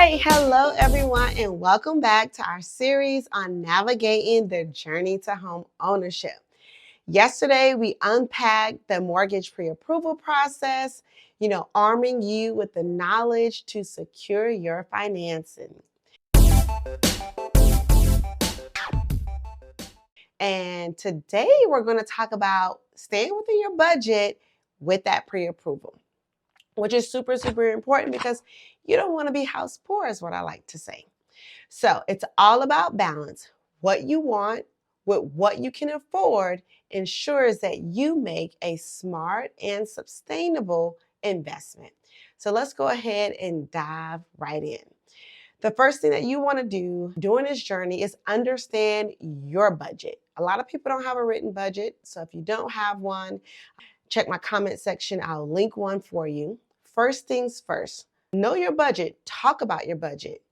right, hello everyone, and welcome back to our series on navigating the journey to home ownership. Yesterday, we unpacked the mortgage pre-approval process, arming you with the knowledge to secure your financing. And today, we're going to talk about staying within your budget with that pre-approval, which is super, super important because you don't want to be house poor, is what I like to say. So it's all about balance. What you want with what you can afford ensures that you make a smart and sustainable investment. So let's go ahead and dive right in. The first thing that you want to do during this journey is understand your budget. A lot of people don't have a written budget. So if you don't have one, check my comment section. I'll link one for you. First things first, know your budget. Talk about your budget.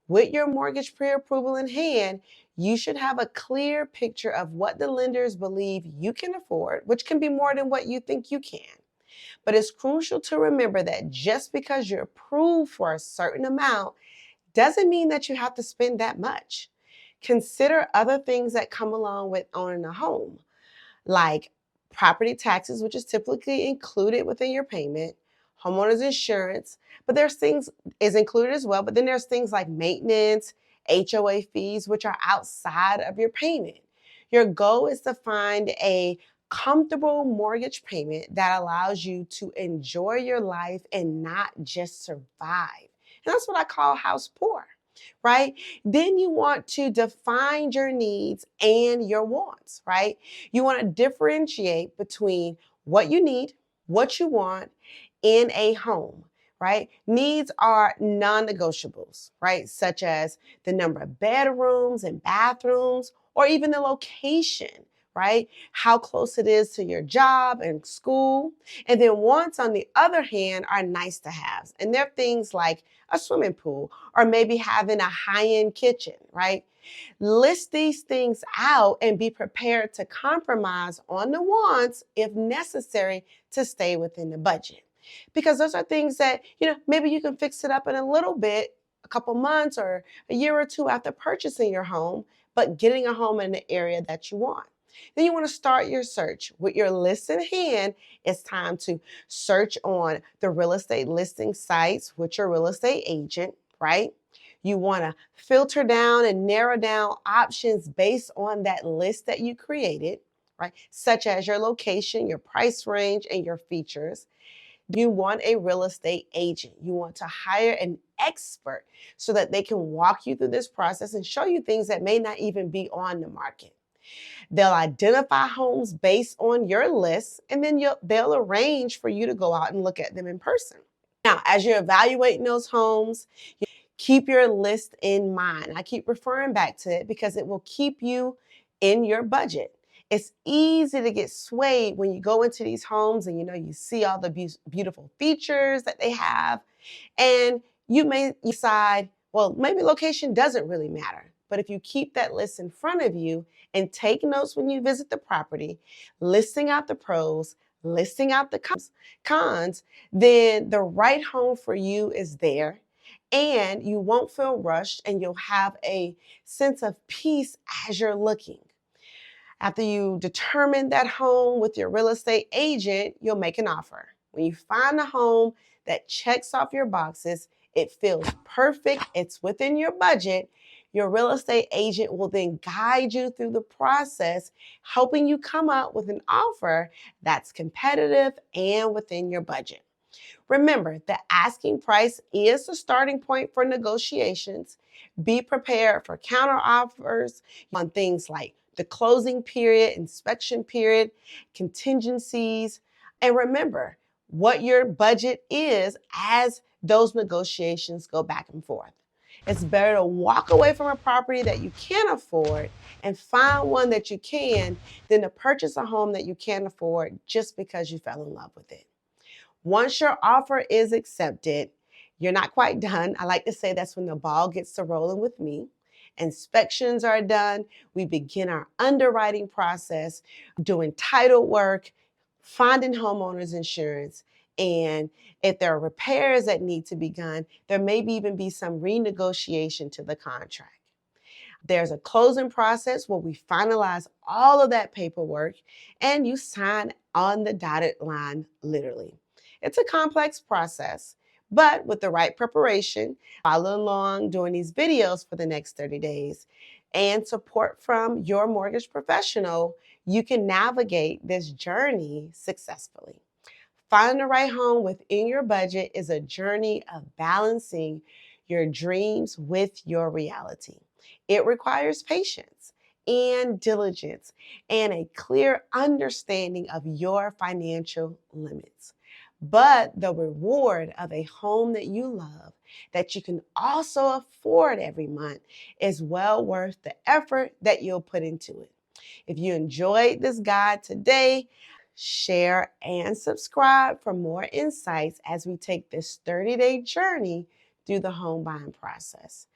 With your mortgage pre-approval in hand, you should have a clear picture of what the lenders believe you can afford, which can be more than what you think you can. But it's crucial to remember that just because you're approved for a certain amount doesn't mean that you have to spend that much. Consider other things that come along with owning a home, like property taxes, which is typically included within your payment, homeowners insurance, but there's things is included as well. But then there's things like maintenance, HOA fees, which are outside of your payment. Your goal is to find a comfortable mortgage payment that allows you to enjoy your life and not just survive. And that's what I call house poor, right? Then you want to define your needs and your wants, right? You want to differentiate between what you need, what you want in a home, right? Needs are non-negotiables, right? Such as the number of bedrooms and bathrooms, or even the location, right? How close it is to your job and school. And then wants, on the other hand, are nice to haves. And they're things like a swimming pool or maybe having a high-end kitchen, right? List these things out and be prepared to compromise on the wants if necessary to stay within the budget. Because those are things that, maybe you can fix it up in a little bit, a couple months or a year or two after purchasing your home, but getting a home in the area that you want. Then you want to start your search. With your list in hand, it's time to search on the real estate listing sites with your real estate agent, right? You want to filter down and narrow down options based on that list that you created, right? Such as your location, your price range, and your features. You want a real estate agent. You want to hire an expert so that they can walk you through this process and show you things that may not even be on the market. They'll identify homes based on your list, and then they'll arrange for you to go out and look at them in person. Now, as you're evaluating those homes, keep your list in mind. I keep referring back to it because it will keep you in your budget. It's easy to get swayed when you go into these homes and you see all the beautiful features that they have, and you may decide, well, maybe location doesn't really matter. But if you keep that list in front of you and take notes when you visit the property, listing out the pros, listing out the cons, then the right home for you is there, and you won't feel rushed, and you'll have a sense of peace as you're looking. After you determine that home with your real estate agent, you'll make an offer. When you find a home that checks off your boxes, it feels perfect, it's within your budget, your real estate agent will then guide you through the process, helping you come up with an offer that's competitive and within your budget. Remember, the asking price is the starting point for negotiations. Be prepared for counter offers on things like the closing period, inspection period, contingencies, and remember what your budget is as those negotiations go back and forth. It's better to walk away from a property that you can't afford and find one that you can than to purchase a home that you can't afford just because you fell in love with it. Once your offer is accepted, you're not quite done. I like to say that's when the ball gets to rolling with me. Inspections are done. We begin our underwriting process, doing title work, finding homeowners insurance, And if there are repairs that need to be done, there may even be some renegotiation to the contract. There's a closing process where we finalize all of that paperwork and you sign on the dotted line, literally. It's a complex process, but with the right preparation, follow along doing these videos for the next 30 days, and support from your mortgage professional, you can navigate this journey successfully. Finding the right home within your budget is a journey of balancing your dreams with your reality. It requires patience and diligence and a clear understanding of your financial limits. But the reward of a home that you love, that you can also afford every month, is well worth the effort that you'll put into it. If you enjoyed this guide today, share and subscribe for more insights as we take this 30-day journey through the home buying process.